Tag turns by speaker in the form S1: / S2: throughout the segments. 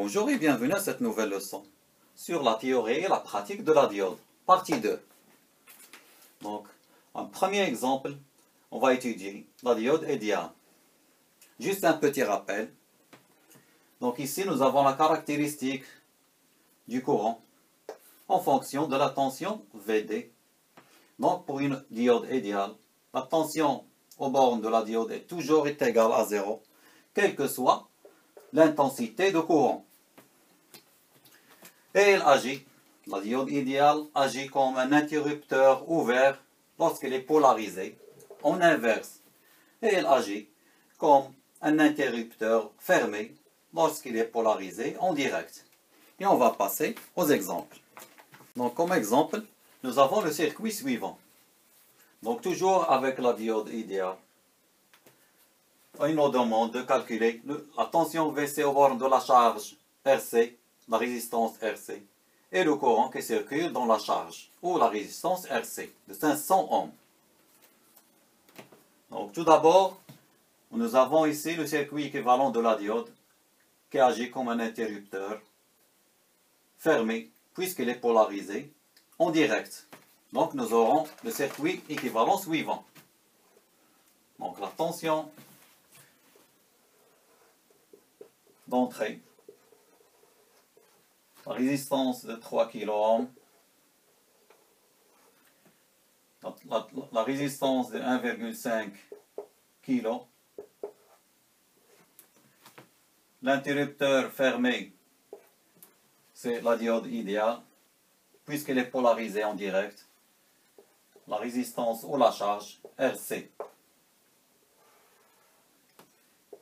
S1: Bonjour et bienvenue à cette nouvelle leçon sur la théorie et la pratique de la diode, partie 2. Donc, un premier exemple, on va étudier la diode idéale. Juste un petit rappel. Donc ici, nous avons la caractéristique du courant en fonction de la tension VD. Donc, pour une diode idéale, la tension aux bornes de la diode est toujours égale à 0, quelle que soit l'intensité de courant. Et elle agit, la diode idéale agit comme un interrupteur ouvert lorsqu'elle est polarisée en inverse. Et elle agit comme un interrupteur fermé lorsqu'il est polarisé en direct. Et on va passer aux exemples. Donc comme exemple, nous avons le circuit suivant. Donc toujours avec la diode idéale. Il nous demande de calculer la tension VC au bornes de la charge RC, la résistance RC, et le courant qui circule dans la charge, ou la résistance RC, de 500 ohms. Donc tout d'abord, nous avons ici le circuit équivalent de la diode, qui agit comme un interrupteur fermé, puisqu'il est polarisé, en direct. Donc nous aurons le circuit équivalent suivant. Donc la tension d'entrée, la résistance de 3 kΩ, la résistance de 1,5 kg, l'interrupteur fermé, c'est la diode idéale, puisqu'elle est polarisée en direct, la résistance ou la charge RC.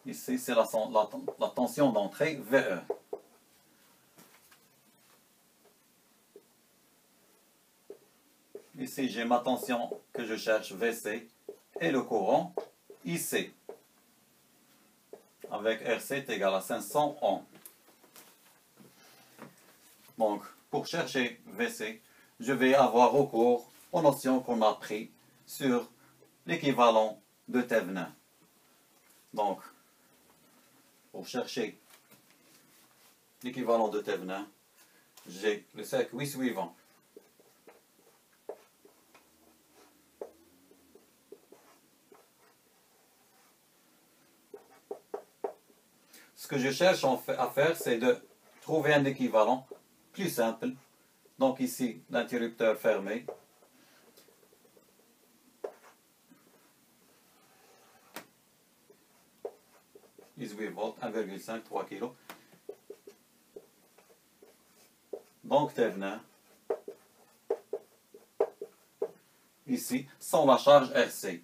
S1: Ici, c'est la tension d'entrée VE. Ici, j'ai ma tension que je cherche VC et le courant IC. Avec RC est égal à 500 ohms. Donc, pour chercher VC, je vais avoir recours aux notions qu'on a prises sur l'équivalent de Thevenin. Donc, pour chercher l'équivalent de Thevenin, j'ai le circuit suivant. Ce que je cherche à faire, c'est de trouver un équivalent plus simple. Donc ici, l'interrupteur fermé. Is 8 volts, 1,5, 3 kg. Donc Thevenin. Ici, sans la charge RC.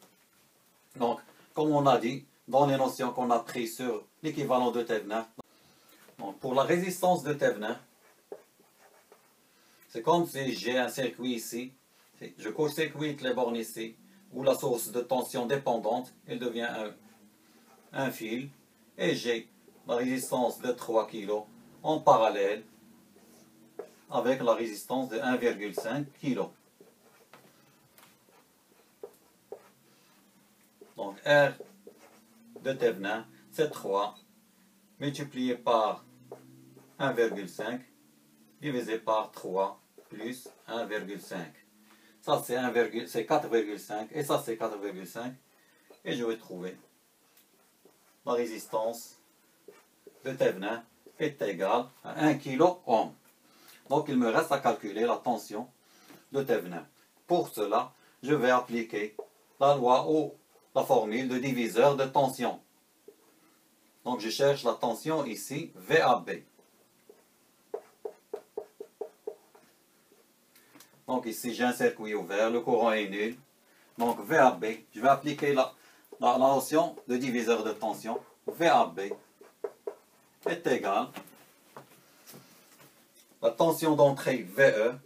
S1: Donc, comme on a dit, dans les notions qu'on a prises sur l'équivalent de Thevenin, donc pour la résistance de Thevenin, c'est comme si j'ai un circuit ici, je court-circuite les bornes ici, où la source de tension dépendante, elle devient un fil, et j'ai la résistance de 3 kg en parallèle avec la résistance de 1,5 kg. Donc R de Thevenin, c'est 3 multiplié par 1,5 divisé par 3 plus 1,5. Ça c'est 4,5 et ça c'est 4,5. Et je vais trouver la résistance de Thevenin est égale à 1 kΩ. Donc il me reste à calculer la tension de Thevenin. Pour cela, je vais appliquer la loi ou la formule de diviseur de tension. Donc je cherche la tension ici, VAB. Donc ici j'ai un circuit ouvert, le courant est nul. Donc VAB, je vais appliquer la notion de diviseur de tension. VAB est égal à la tension d'entrée VE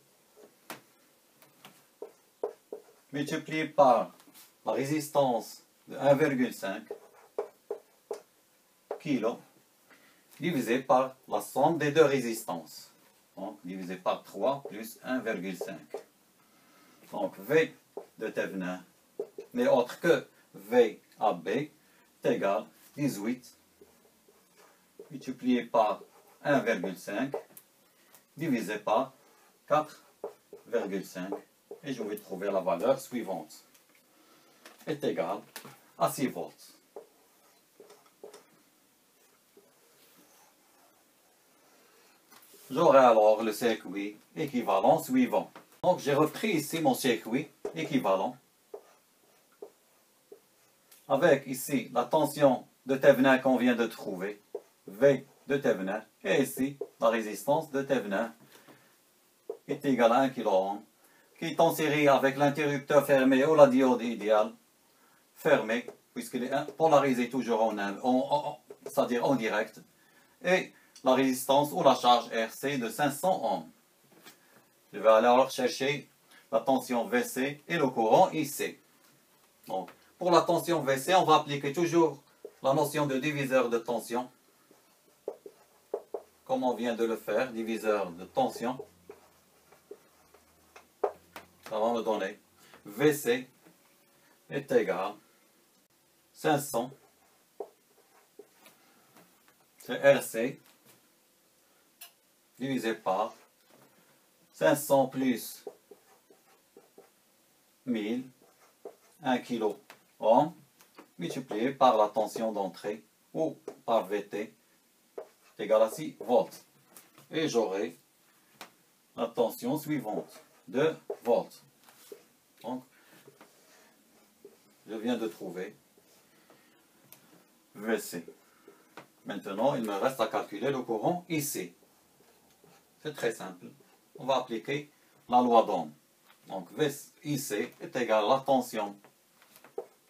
S1: multiplié par la résistance de 1,5 kg divisé par la somme des deux résistances. Donc divisé par 3 plus 1,5. Donc V de Thevenin n'est autre que VAB est égal à 18 multiplié par 1,5 divisé par 4,5 et je vais trouver la valeur suivante est égale à 6 volts. J'aurai alors le circuit équivalent suivant. Donc j'ai repris ici mon circuit équivalent avec ici la tension de Thévenin qu'on vient de trouver, V de Thévenin, et ici la résistance de Thévenin est égale à 1 kΩ, qui est en série avec l'interrupteur fermé ou la diode idéale fermée, puisqu'il est polarisé toujours c'est-à-dire en direct, et la résistance ou la charge RC de 500 ohms. Je vais aller alors chercher la tension VC et le courant IC. Donc, pour la tension VC, on va appliquer toujours la notion de diviseur de tension, comme on vient de le faire, diviseur de tension. Ça va me donner VC est égal à 500, c'est RC, divisé par 500 plus 1000, 1 kΩ, multiplié par la tension d'entrée, ou par VT, est égal à 6 volts. Et j'aurai la tension suivante, 2 volts. Donc, je viens de trouver VC. Maintenant, il me reste à calculer le courant ici. C'est très simple. On va appliquer la loi d'Ohm. Donc, IC est égal à la tension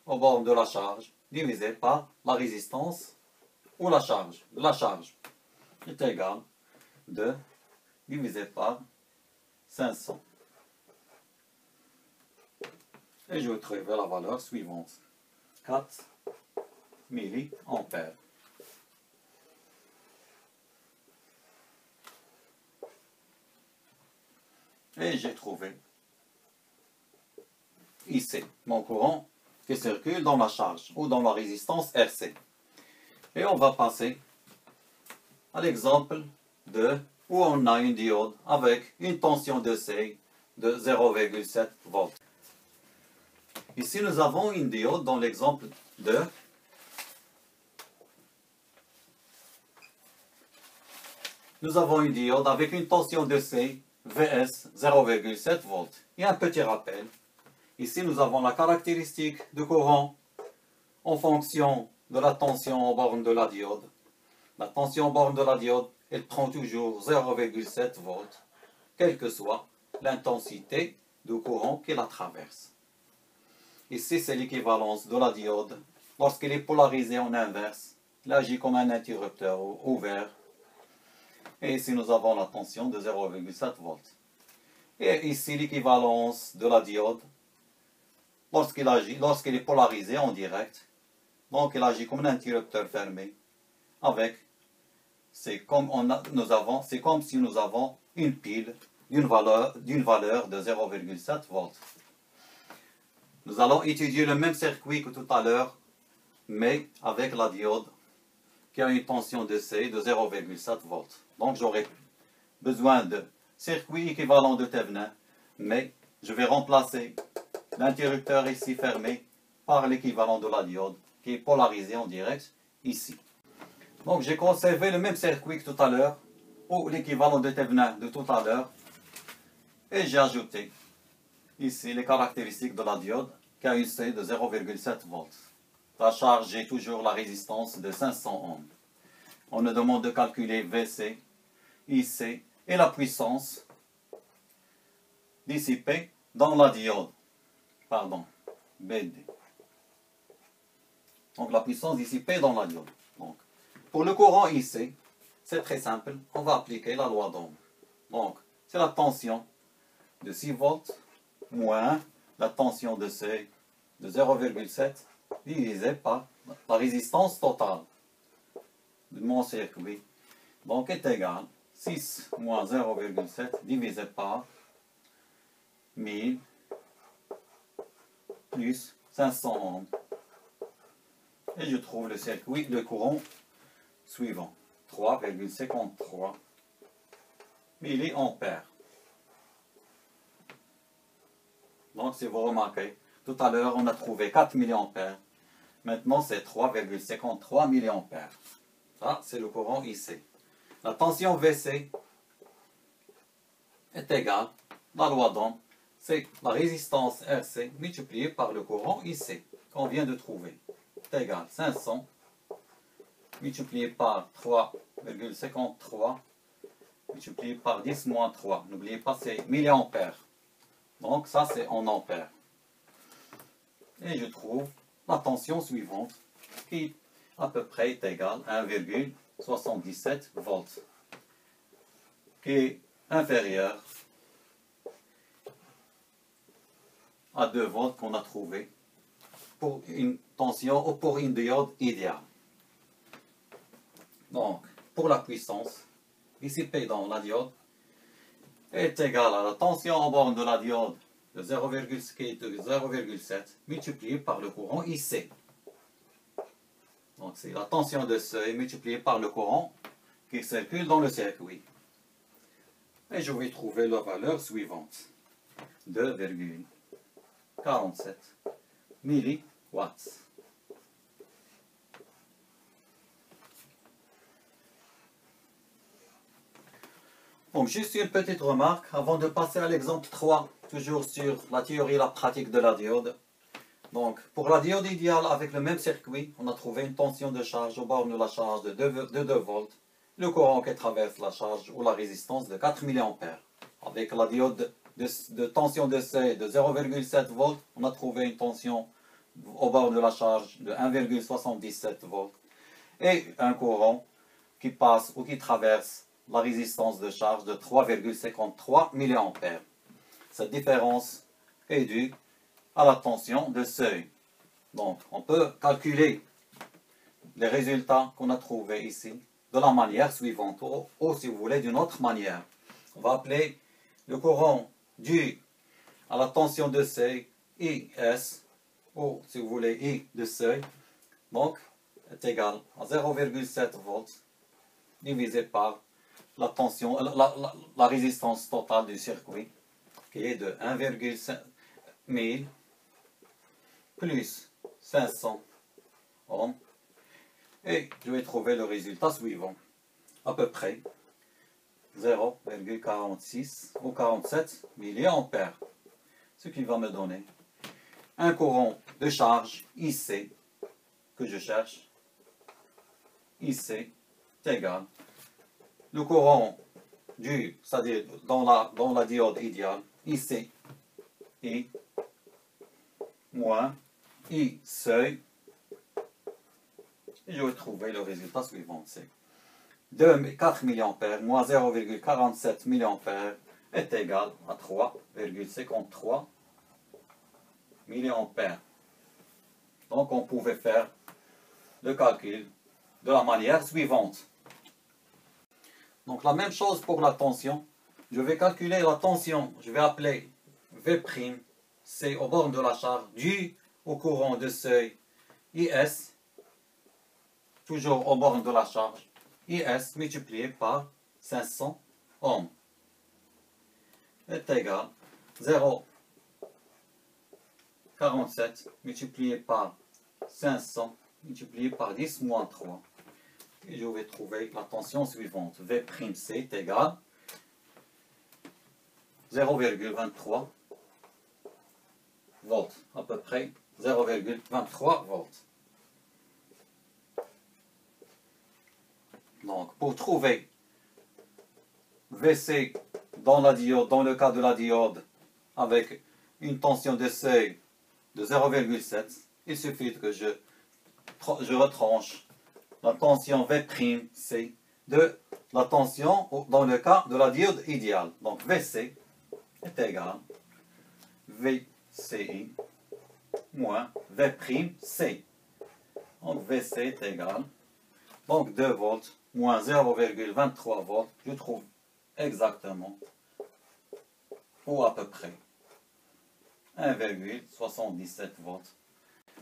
S1: au bord de la charge divisé par la résistance ou la charge. La charge est égale à 2 divisé par 500. Et je vais trouver la valeur suivante. 4 milliampères. Et j'ai trouvé ici mon courant qui circule dans la charge ou dans la résistance RC. Et on va passer à l'exemple où on a une diode avec une tension de seuil de 0,7 volts. Ici, nous avons une diode dans l'exemple 2. Nous avons une diode avec une tension de seuil VS 0,7 volts. Et un petit rappel. Ici, nous avons la caractéristique de courant en fonction de la tension en borne de la diode. La tension en borne de la diode, elle prend toujours 0,7 volts, quelle que soit l'intensité du courant qui la traverse. Ici, c'est l'équivalence de la diode. Lorsqu'elle est polarisée en inverse, elle agit comme un interrupteur ouvert. Et ici, nous avons la tension de 0,7 volts. Et ici, l'équivalence de la diode, lorsqu'elle est polarisée en direct, donc elle agit comme un interrupteur fermé, c'est comme si nous avons une pile d'une valeur de 0,7 volts. Nous allons étudier le même circuit que tout à l'heure, mais avec la diode qui a une tension de seuil de 0,7 volts. Donc j'aurai besoin de circuit équivalent de Thévenin, mais je vais remplacer l'interrupteur ici fermé par l'équivalent de la diode qui est polarisé en direct ici. Donc j'ai conservé le même circuit que tout à l'heure, ou l'équivalent de Thévenin de tout à l'heure, et j'ai ajouté ici les caractéristiques de la diode qui a une seuil de 0,7 volts. La charge est toujours la résistance de 500 ohms. On nous demande de calculer VC, IC et la puissance dissipée dans la diode. BD. Donc la puissance dissipée dans la diode. Donc, pour le courant IC, c'est très simple. On va appliquer la loi d'Ohm. Donc, c'est la tension de 6 volts moins la tension de seuil de 0,7 divisé par la résistance totale de mon circuit. Donc, est égal à 6 moins 0,7 divisé par 1000 plus 500 ohms. Et je trouve le courant suivant. 3,53 milliampères. Donc, si vous remarquez, tout à l'heure, on a trouvé 4 milliampères. Maintenant, c'est 3,53 milliampères. Ça, c'est le courant IC. La tension VC est égale, la loi d'Ohm, c'est la résistance RC multipliée par le courant IC qu'on vient de trouver. C'est égal 500 multiplié par 3,53 multiplié par 10 moins 3. N'oubliez pas, c'est milliampères. Donc ça, c'est en ampères. Et je trouve la tension suivante qui à peu près est égale à 1,77 volts, qui est inférieure à 2 volts qu'on a trouvé pour une tension ou pour une diode idéale. Donc, pour la puissance, ici P dans la diode est égal à la tension en borne de la diode de 0,7 multiplié par le courant IC. Donc, c'est la tension de seuil multipliée par le courant qui circule dans le circuit. Et je vais trouver la valeur suivante. 2,47 milliwatts. Donc, juste une petite remarque avant de passer à l'exemple 3, toujours sur la théorie et la pratique de la diode. Donc, pour la diode idéale avec le même circuit, on a trouvé une tension de charge aux bornes de la charge de 2 volts, le courant qui traverse la charge ou la résistance de 4 mA. Avec la diode de tension de seuil de 0,7 volts, on a trouvé une tension aux bornes de la charge de 1,77 volts et un courant qui passe ou qui traverse la résistance de charge de 3,53 mA. Cette différence est due à la tension de seuil. Donc, on peut calculer les résultats qu'on a trouvés ici de la manière suivante, ou si vous voulez, d'une autre manière. On va appeler le courant dû à la tension de seuil IS, ou si vous voulez, I de seuil, donc, est égal à 0,7 volts divisé par la tension, la résistance totale du circuit, qui est de 1,5 1000 plus 500 ohms. Et je vais trouver le résultat suivant. À peu près 0,46 ou 47 mA. Ce qui va me donner un courant de charge IC que je cherche. IC est égal. Le courant dû, c'est-à-dire dans la diode idéale, IC, I, moins I seuil. Et je vais trouver le résultat suivant. C'est 4 mA moins 0,47 mA est égal à 3,53 mA. Donc on pouvait faire le calcul de la manière suivante. Donc la même chose pour la tension. Je vais calculer la tension. Je vais appeler V', c'est au bord de la charge dû au courant de seuil IS, toujours au bord de la charge, IS multiplié par 500 ohms est égal 0,47 multiplié par 500 multiplié par 10 moins 3. Et je vais trouver la tension suivante. V', C est égal 0,23 volts, à peu près 0,23 volts. Donc, pour trouver VC dans la diode, dans le cas de la diode, avec une tension de seuil de 0,7, il suffit que je retranche la tension V', de la tension dans le cas de la diode idéale. Donc, VC est égal VCI moins V', donc VC est égal, donc 2 volts moins 0,23 volts, je trouve exactement, ou à peu près, 1,77 volts.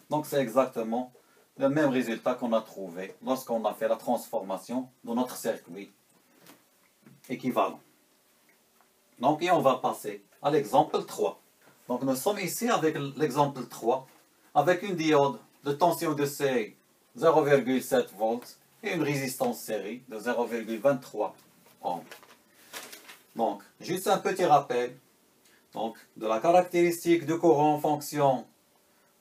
S1: Donc c'est exactement le même résultat qu'on a trouvé lorsqu'on a fait la transformation de notre circuit équivalent. Donc, et on va passer à l'exemple 3. Donc, nous sommes ici avec l'exemple 3, avec une diode de tension de C 0,7 volts et une résistance série de 0,23 ohms. Donc, juste un petit rappel donc, de la caractéristique du courant en fonction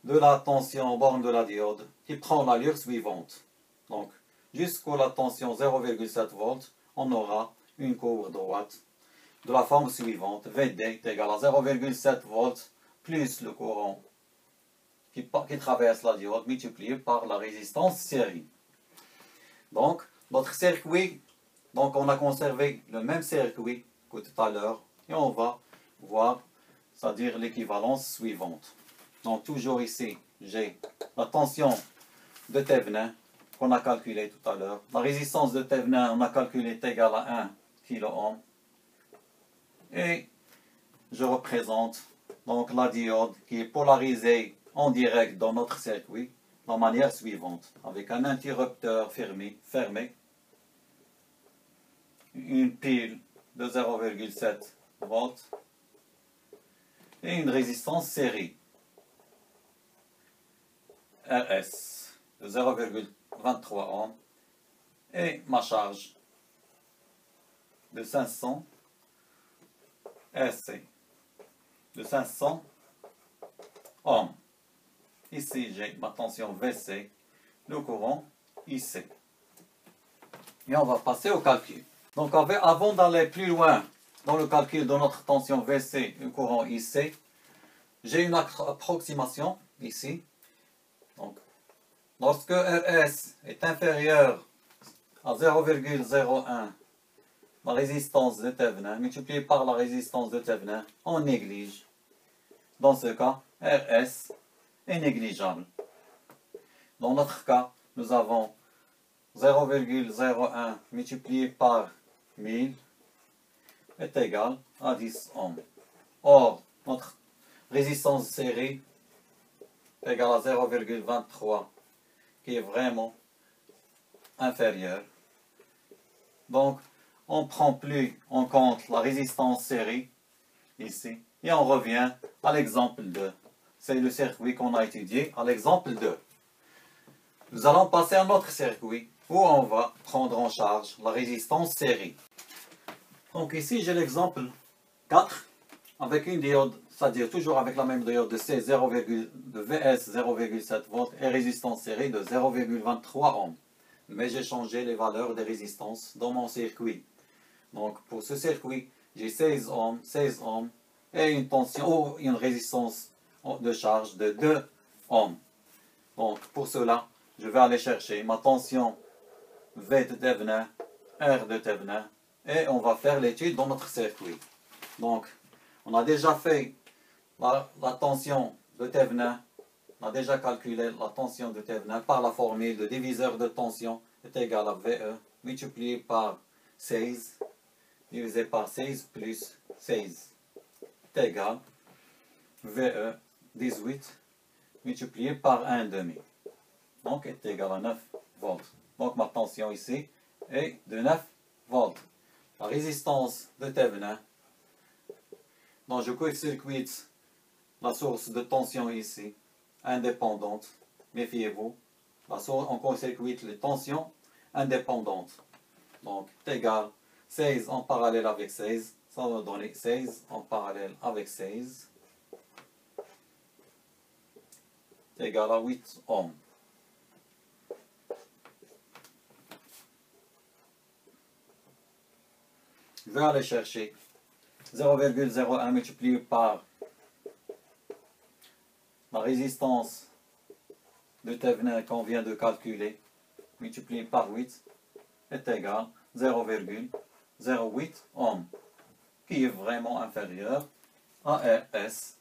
S1: de la tension borne de la diode qui prend l'allure suivante. Donc, jusqu'à la tension 0,7 volts, on aura une courbe droite de la forme suivante. VD est égal à 0,7 volts plus le courant qui traverse la diode multiplié par la résistance série. Donc, notre circuit, donc on a conservé le même circuit que tout à l'heure et on va voir, c'est-à-dire l'équivalence suivante. Donc, toujours ici, j'ai la tension de Thévenin qu'on a calculé tout à l'heure. La résistance de Thévenin, on a calculé est égale à 1 kΩ. Et je représente donc la diode qui est polarisée en direct dans notre circuit de la manière suivante, avec un interrupteur fermé, une pile de 0,7 volts et une résistance série RS de 0,23 ohms et ma charge de 500 SC de 500 ohms. Ici, j'ai ma tension VC, le courant IC. Et on va passer au calcul. Donc, avant d'aller plus loin dans le calcul de notre tension VC et le courant IC, j'ai une approximation ici. Donc, lorsque RS est inférieur à 0,01, la résistance de Thévenin multipliée par la résistance de Thévenin, on néglige. Dans ce cas, RS est négligeable. Dans notre cas, nous avons 0,01 multiplié par 1000 est égal à 10 ohms. Or, notre résistance série est égale à 0,23 qui est vraiment inférieure. Donc, on ne prend plus en compte la résistance série ici et on revient à l'exemple 2. C'est le circuit qu'on a étudié à l'exemple 2. Nous allons passer à notre circuit où on va prendre en charge la résistance série. Donc ici j'ai l'exemple 4 avec une diode, c'est-à-dire toujours avec la même diode de C de VS 0,7 volts et résistance série de 0,23 ohms. Mais j'ai changé les valeurs des résistances dans mon circuit. Donc pour ce circuit, j'ai 16 ohms et une tension ou une résistance de charge de 2 ohms. Donc pour cela, je vais aller chercher ma tension V de Thévenin, R de Thévenin et on va faire l'étude dans notre circuit. Donc on a déjà fait la tension de Thévenin, on a déjà calculé la tension de Thévenin par la formule de diviseur de tension est égal à VE multiplié par 16 divisé par 16 plus 16 est égal VE 18 multiplié par 1,5. Donc est égal à 9 volts. Donc ma tension ici est de 9 volts. La résistance de Thévenin, donc je court-circuite la source de tension ici, indépendante. Méfiez-vous, on court-circuite les tensions indépendantes. Donc est égal 16 en parallèle avec 16, ça va donner 16 en parallèle avec 16 est égal à 8 ohms. Je vais aller chercher 0,01 multiplié par la résistance de Thévenin qu'on vient de calculer, multiplié par 8, est égal à 0,08 ohms, qui est vraiment inférieur à RS.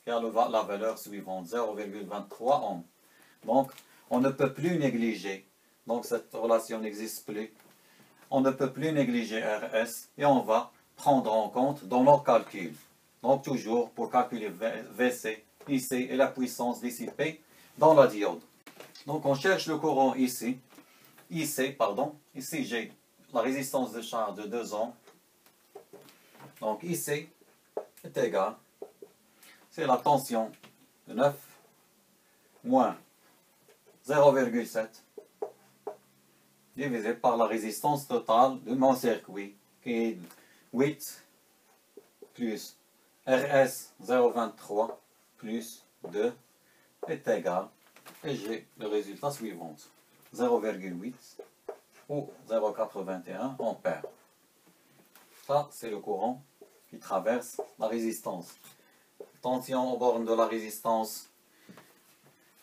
S1: Qui a la valeur suivante, 0,23 ohms. Donc, on ne peut plus négliger. Donc, cette relation n'existe plus. On ne peut plus négliger RS et on va prendre en compte dans nos calculs. Donc toujours pour calculer VC, IC et la puissance dissipée dans la diode. Donc on cherche le courant ici. IC, pardon. Ici j'ai la résistance de charge de 2 ohms. Donc IC est égal, c'est la tension de 9 moins 0,7 divisé par la résistance totale de mon circuit qui est 8 plus RS 0,23 plus 2 est égal, et j'ai le résultat suivant, 0,8 ou 0,81 ampères. Ça, c'est le courant qui traverse la résistance. Tension aux bornes de la résistance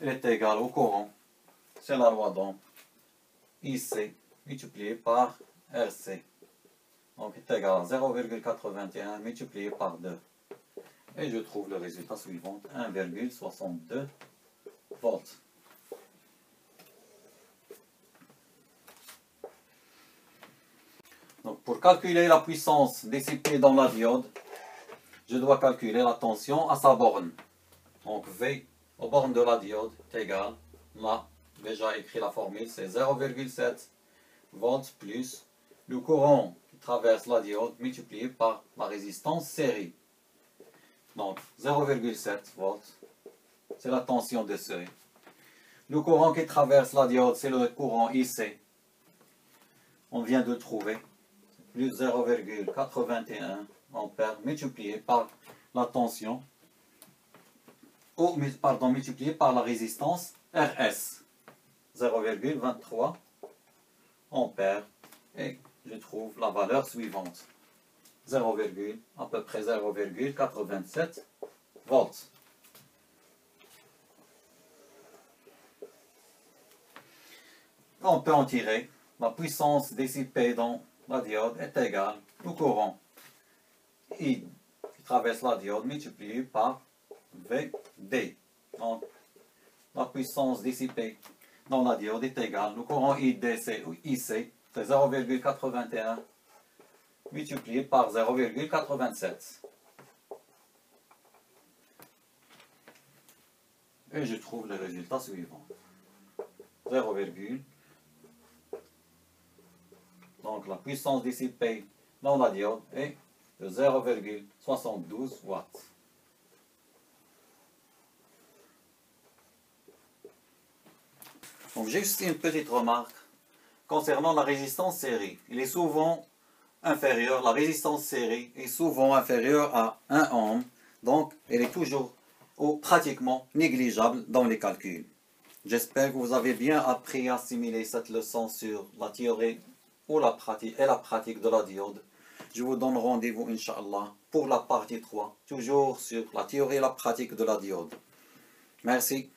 S1: est égale au courant. C'est la loi d'Ohm. IC multiplié par RC. Donc est égal à 0,81 multiplié par 2. Et je trouve le résultat suivant, 1,62 volts. Donc pour calculer la puissance dissipée dans la diode, je dois calculer la tension à sa borne. Donc V aux bornes de la diode est égal, là, déjà écrit la formule, c'est 0,7 volts plus le courant qui traverse la diode multiplié par la résistance série. Donc 0,7 volts, c'est la tension de série. Le courant qui traverse la diode, c'est le courant IC. On vient de trouver, plus 0,81 ampères multiplié par la tension, ou pardon, multiplié par la résistance RS, 0,23 ampères, et je trouve la valeur suivante, à peu près 0,87 volts. On peut en tirer, la puissance dissipée dans la diode est égale au courant I qui traverse la diode multiplié par VD. Donc, la puissance dissipée dans la diode est égale au courant IC, c'est 0,81 multiplié par 0,87. Et je trouve le résultat suivant. 0, donc la puissance dissipée dans la diode est de 0,72 watts. Donc juste une petite remarque concernant la résistance série. Il est souvent inférieur, la résistance série est souvent inférieure à 1 ohm, donc elle est toujours ou pratiquement négligeable dans les calculs. J'espère que vous avez bien appris à assimiler cette leçon sur la théorie ou la pratique de la diode. Je vous donne rendez-vous, Inch'Allah, pour la partie 3, toujours sur la théorie et la pratique de la diode. Merci.